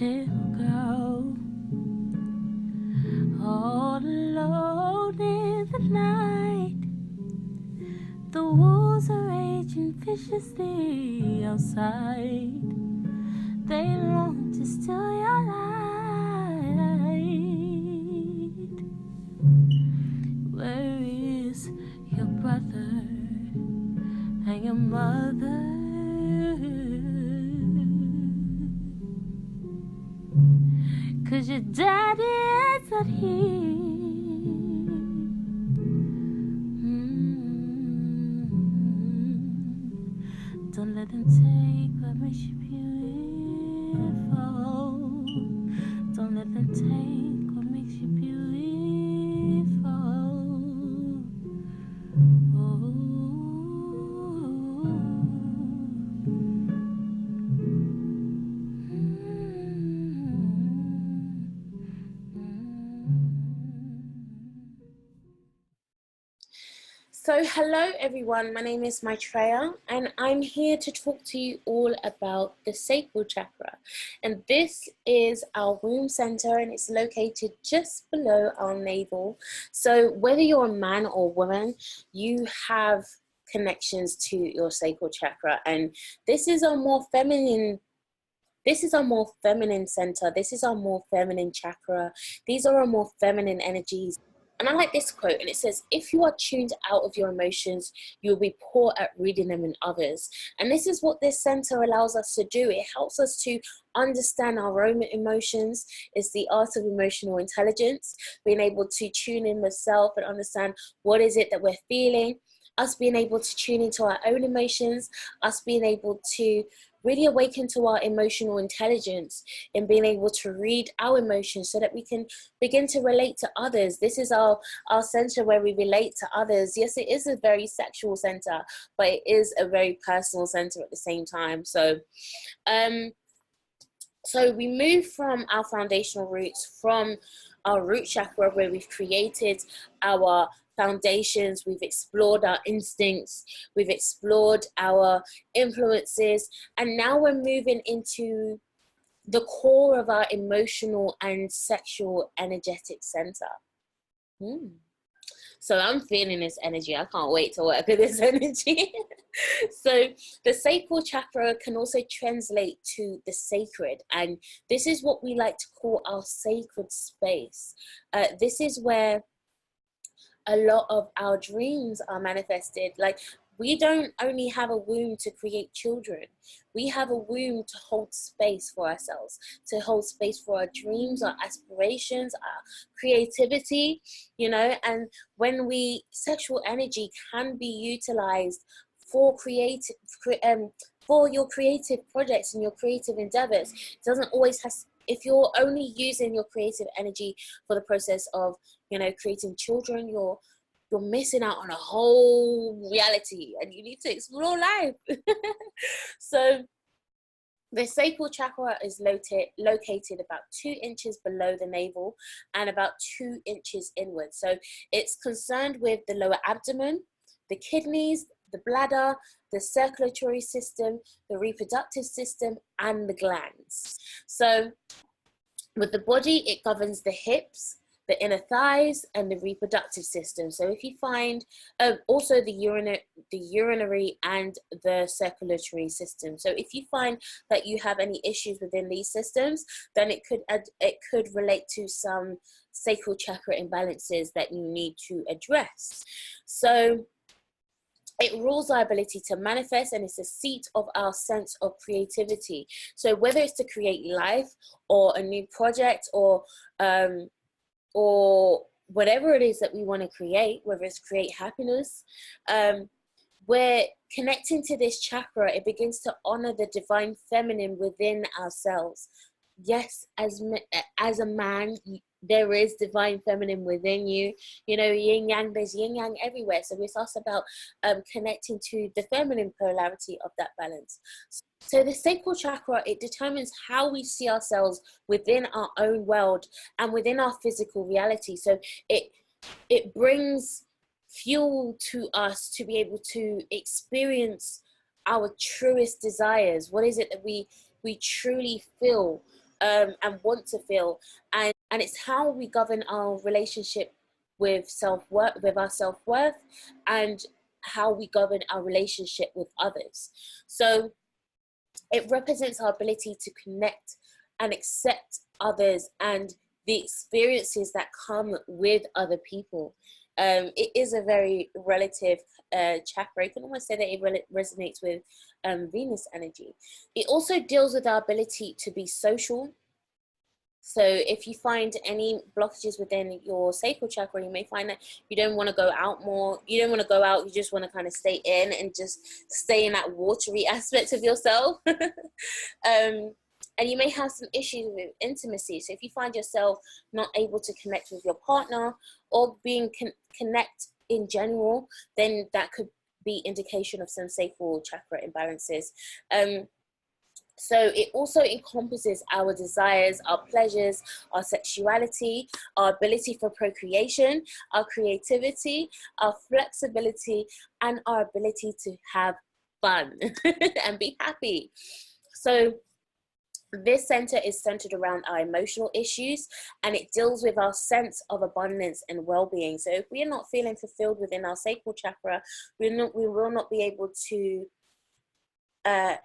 Little girl, all alone in the night. The wolves are raging viciously outside. They long to steal your light. Where is your brother and your mother? 'Cause your daddy is not here. Don't let them take what makes you beautiful. Don't let them take what makes you beautiful. Oh. So hello everyone, my name is Maitreya and I'm here to talk to you all about the sacral chakra. And this is our womb center and it's located just below our navel. So whether you're a man or woman, you have connections to your sacral chakra, and this is our more feminine center. This is our more feminine chakra. These are our more feminine energies. And I like this quote, and it says, if you are tuned out of your emotions, you'll be poor at reading them in others. And this is what this center allows us to do. It helps us to understand our own emotions. It's the art of emotional intelligence, being able to tune in with self and understand what is it that we're feeling, us being able to tune into our own emotions, us being able to really awaken to our emotional intelligence and being able to read our emotions so that we can begin to relate to others. This is our center where we relate to others. Yes, it is a very sexual center, but it is a very personal center at the same time. So we move from our foundational roots, from our root chakra where we've created our foundations, we've explored our instincts, we've explored our influences, and now we're moving into the core of our emotional and sexual energetic center. So I'm feeling this energy. I can't wait to work with this energy. So the sacral chakra can also translate to the sacred, and this is what we like to call our sacred space. This is where a lot of our dreams are manifested. Like, we don't only have a womb to create children. We have a womb to hold space for ourselves, to hold space for our dreams, our aspirations, our creativity, you know. And when sexual energy can be utilized for for your creative projects and your creative endeavors. It doesn't always have, if you're only using your creative energy for the process of, you know, creating children, you're missing out on a whole reality, and you need to explore life. So the sacral chakra is located about 2 inches below the navel and about 2 inches inward. So it's concerned with the lower abdomen, the kidneys, the bladder, the circulatory system, the reproductive system, and the glands. So with the body, it governs the hips, the inner thighs, and the reproductive system. So if you find also the urinary and the circulatory system. So if you find that you have any issues within these systems, then it could relate to some sacral chakra imbalances that you need to address. So it rules our ability to manifest, and it's a seat of our sense of creativity. So whether it's to create life or a new project or whatever it is that we want to create, whether it's create happiness, we're connecting to this chakra. It begins to honor the divine feminine within ourselves. Yes, as a man, there is divine feminine within you. You know, yin yang, there's yin yang everywhere. So it's also about connecting to the feminine polarity of that balance. So the sacral chakra, it determines how we see ourselves within our own world and within our physical reality. So it brings fuel to us to be able to experience our truest desires. What is it that we truly feel and want to feel? And it's how we govern our relationship with self-worth, with our self-worth, and how we govern our relationship with others. So it represents our ability to connect and accept others and the experiences that come with other people. It is a very relative chakra. You can almost say that it resonates with Venus energy. It also deals with our ability to be social. So if you find any blockages within your sacral chakra, you may find that you don't want to go out more. You don't want to go out. You just want to kind of stay in and just stay in that watery aspect of yourself. And you may have some issues with intimacy. So if you find yourself not able to connect with your partner or being connect in general, then that could be indication of some sacral chakra imbalances. So it also encompasses our desires, our pleasures, our sexuality, our ability for procreation, our creativity, our flexibility, and our ability to have fun and be happy. So this center is centered around our emotional issues, and it deals with our sense of abundance and well-being. So if we are not feeling fulfilled within our sacral chakra, we will not be able to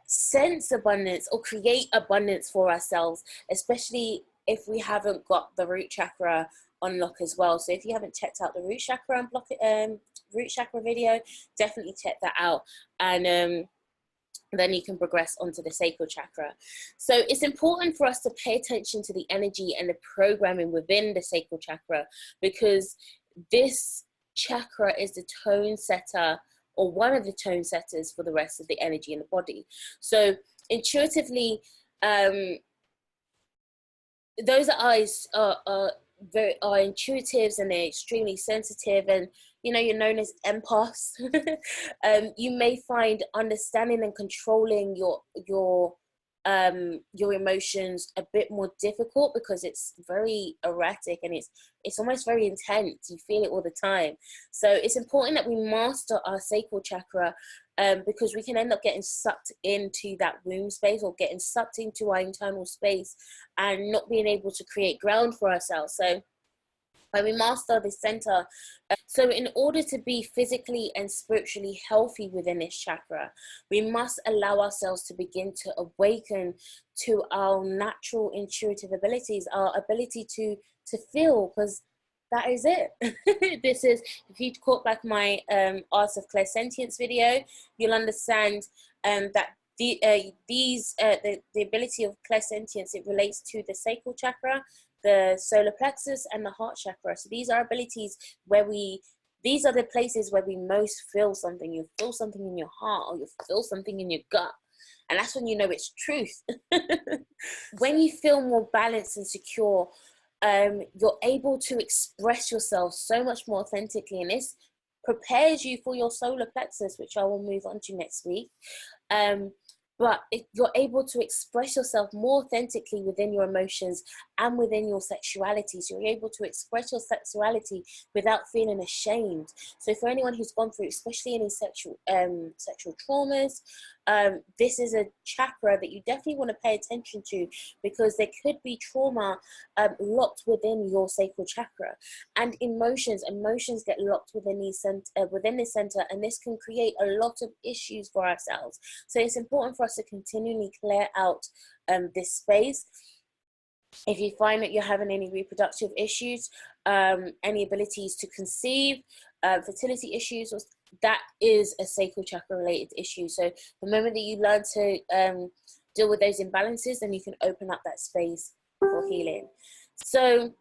sense abundance or create abundance for ourselves, especially if we haven't got the root chakra on lock as well. So if you haven't checked out the root chakra and root chakra video, definitely check that out, and then you can progress onto the sacral chakra. So it's important for us to pay attention to the energy and the programming within the sacral chakra, because this chakra is the tone setter, or one of the tone setters for the rest of the energy in the body. So intuitively, those are intuitives, and they're extremely sensitive, and you're known as empaths. You may find understanding and controlling your emotions a bit more difficult, because it's very erratic and it's almost very intense. You feel it all the time. So it's important that we master our sacral chakra, because we can end up getting sucked into that womb space, or getting sucked into our internal space and not being able to create ground for ourselves. So when we master this center, so in order to be physically and spiritually healthy within this chakra, we must allow ourselves to begin to awaken to our natural intuitive abilities, our ability to feel, because that is it. This is, if you caught back my Art of Clairsentience video, you'll understand that the ability of clairsentience, it relates to the sacral chakra, the solar plexus, and the heart chakra. So these are abilities where these are the places where we most feel something. You feel something in your heart, or you feel something in your gut, and that's when you know it's truth. When you feel more balanced and secure, you're able to express yourself so much more authentically, and this prepares you for your solar plexus, which I will move on to next week. But if you're able to express yourself more authentically within your emotions and within your sexuality. So you're able to express your sexuality without feeling ashamed. So for anyone who's gone through, especially any sexual traumas, this is a chakra that you definitely want to pay attention to, because there could be trauma locked within your sacral chakra, and emotions get locked within this center, and this can create a lot of issues for ourselves. So it's important for us to continually clear out this space. If you find that you're having any reproductive issues, any abilities to conceive, fertility issues, that is a sacral chakra related issue. So the moment that you learn to deal with those imbalances, then you can open up that space for healing. So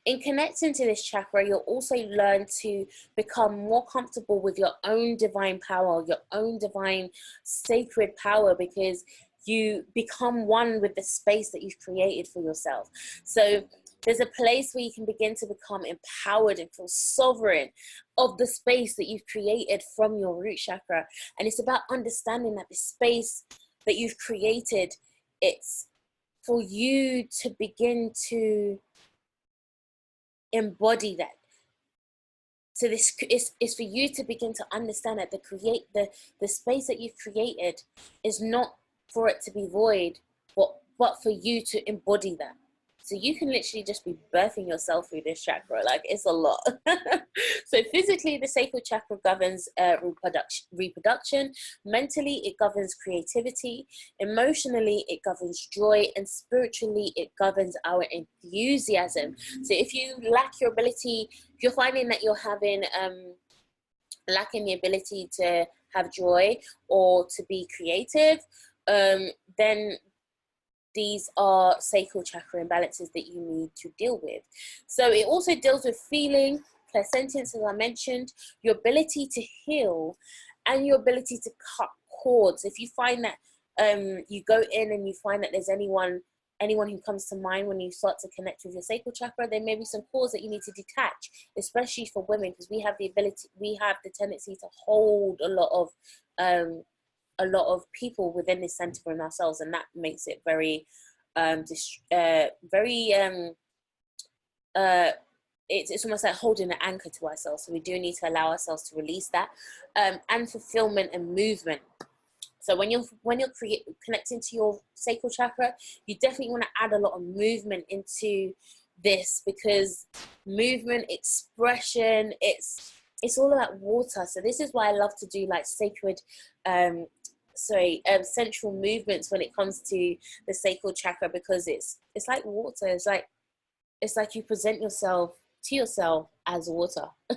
in connecting to this chakra, you'll also learn to become more comfortable with your own divine power, your own divine sacred power, because you become one with the space that you've created for yourself. So there's a place where you can begin to become empowered and feel sovereign of the space that you've created from your root chakra. And it's about understanding that the space that you've created, it's for you to begin to embody that, So this is for you to begin to understand that the space that you've created is not for it to be void, but for you to embody that. So you can literally just be birthing yourself through this chakra. Like, it's a lot. So physically, the sacral chakra governs reproduction. Mentally, it governs creativity. Emotionally, it governs joy. And spiritually, it governs our enthusiasm. So if you lack your ability, if you're finding that you're having lacking the ability to have joy or to be creative, then these are sacral chakra imbalances that you need to deal with. So it also deals with feeling, clairsentience, as I mentioned, your ability to heal, and your ability to cut cords. If you find that you go in and you find that there's anyone who comes to mind when you start to connect with your sacral chakra, there may be some cords that you need to detach, especially for women, because we have the tendency to hold a lot of people within this center in ourselves, and that makes it very it's almost like holding an anchor to ourselves. So we do need to allow ourselves to release that, and fulfillment and movement. So when you're connecting to your sacral chakra, you definitely want to add a lot of movement into this, because movement, expression, it's all about water. So this is why I love to do like sacred central movements when it comes to the sacral chakra, because it's like water. It's like you present yourself to yourself as water. I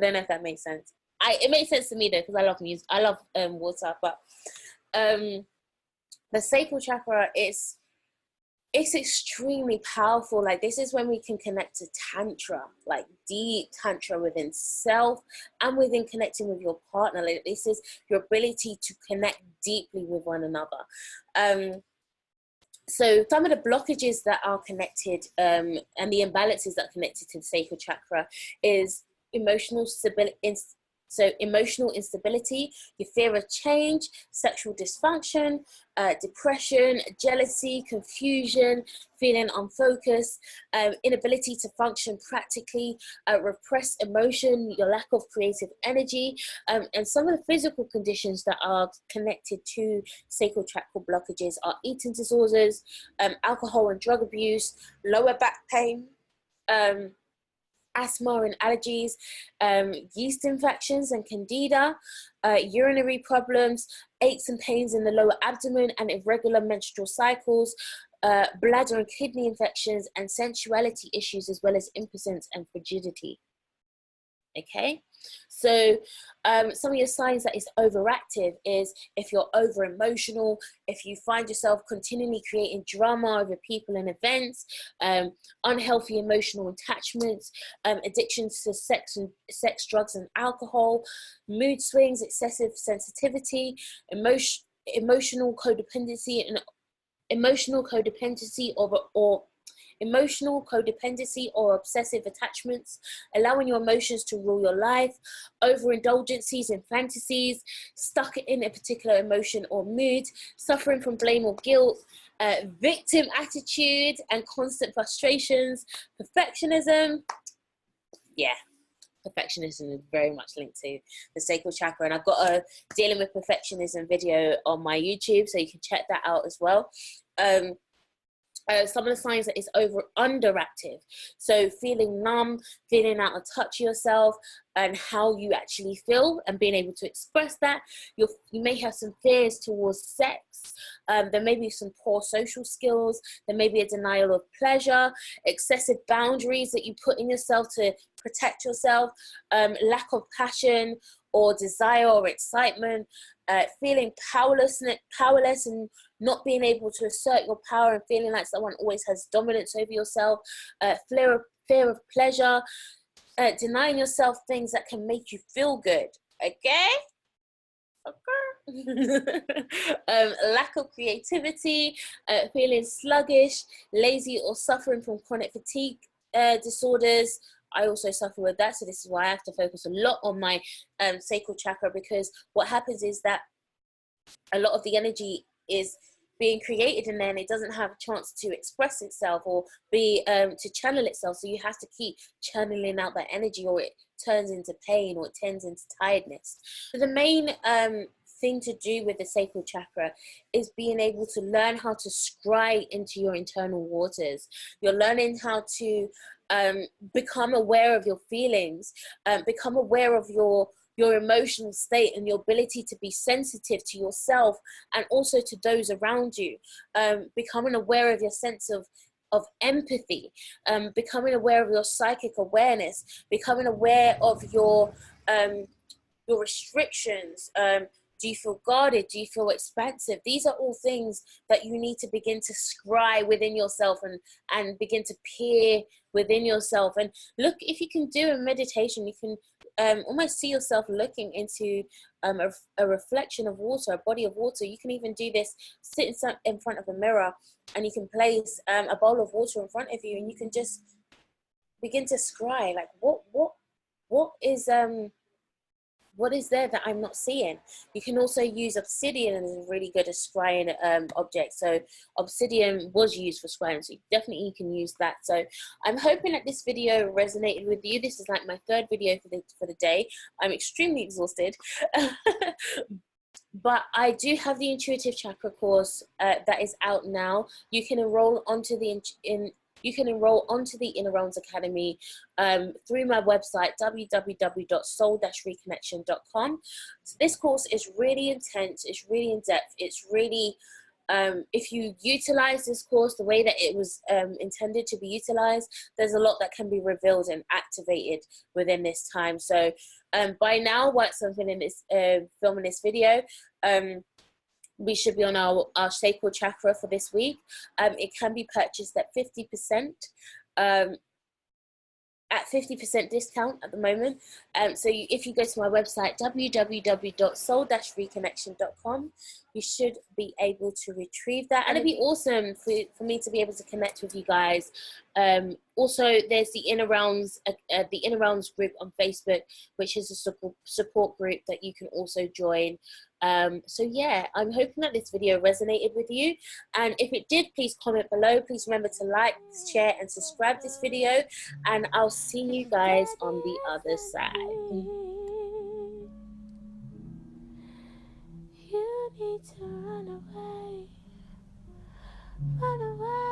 don't know if that makes sense. It makes sense to me though, because I love music. I love water, but the sacral chakra it's extremely powerful. Like, this is when we can connect to tantra, like deep tantra within self and within connecting with your partner. Like, this is your ability to connect deeply with one another. So some of the blockages that are connected and the imbalances that are connected to the sacral chakra is emotional instability, your fear of change, sexual dysfunction, depression, jealousy, confusion, feeling unfocused, inability to function practically, repressed emotion, your lack of creative energy, and some of the physical conditions that are connected to sacral chakra blockages are eating disorders, alcohol and drug abuse, lower back pain, asthma and allergies, yeast infections and candida, urinary problems, aches and pains in the lower abdomen and irregular menstrual cycles, bladder and kidney infections, and sensuality issues, as well as impotence and frigidity. Okay, so some of your signs that is overactive is if you're over emotional, if you find yourself continually creating drama over people and events, unhealthy emotional attachments, addictions to sex, drugs and alcohol, mood swings, excessive sensitivity, emotional codependency or obsessive attachments, allowing your emotions to rule your life, overindulgences in fantasies, stuck in a particular emotion or mood, suffering from blame or guilt, victim attitude and constant frustrations, perfectionism. Yeah, perfectionism is very much linked to the sacral chakra, and I've got a dealing with perfectionism video on my YouTube, so you can check that out as well. Some of the signs that is underactive, so feeling numb, feeling out of touch yourself and how you actually feel, and being able to express that. You may have some fears towards sex. There may be some poor social skills. There may be a denial of pleasure, excessive boundaries that you put in yourself to protect yourself, lack of passion or desire or excitement, feeling powerless and not being able to assert your power and feeling like someone always has dominance over yourself, fear of pleasure, denying yourself things that can make you feel good. Okay? Lack of creativity, feeling sluggish, lazy, or suffering from chronic fatigue disorders. I also suffer with that, so this is why I have to focus a lot on my sacral chakra, because what happens is that a lot of the energy is being created in there, and it doesn't have a chance to express itself or be to channel itself. So you have to keep channeling out that energy, or it turns into pain, or it turns into tiredness. So the main thing to do with the sacral chakra is being able to learn how to scry into your internal waters. You're learning how to become aware of your feelings, become aware of your emotional state, and your ability to be sensitive to yourself and also to those around you. Becoming aware of your sense of empathy, becoming aware of your psychic awareness, becoming aware of your restrictions. Do you feel guarded? Do you feel expansive? These are all things that you need to begin to scry within yourself, and begin to peer within yourself. And look, if you can do a meditation, you can almost see yourself looking into a reflection of water, a body of water. You can even do this, sit in front of a mirror, and you can place a bowl of water in front of you, and you can just begin to scry, like what is there that I'm not seeing? You can also use obsidian as a really good scrying object. So obsidian was used for scrying, so definitely you can use that. So I'm hoping that this video resonated with you. This is like my third video for the day. I'm extremely exhausted. But I do have the intuitive chakra course that is out now. You can enroll onto the Inner Realms Academy through my website, www.soul-reconnection.com. So this course is really intense, it's really in-depth, it's really, if you utilize this course the way that it was intended to be utilized, there's a lot that can be revealed and activated within this time. So by now, whilst I'm filming this video, we should be on our sacral chakra for this week. It can be purchased at 50%, at 50% discount at the moment. So if you go to my website, www.soul-reconnection.com, you should be able to retrieve that. And it'd be awesome for me to be able to connect with you guys. Also, there's the Inner Realms group on Facebook, which is a support group that you can also join. So yeah, I'm hoping that this video resonated with you, and if it did, please comment below. Please remember to like, share and subscribe this video, and I'll see you guys on the other side. You need to run away, run away.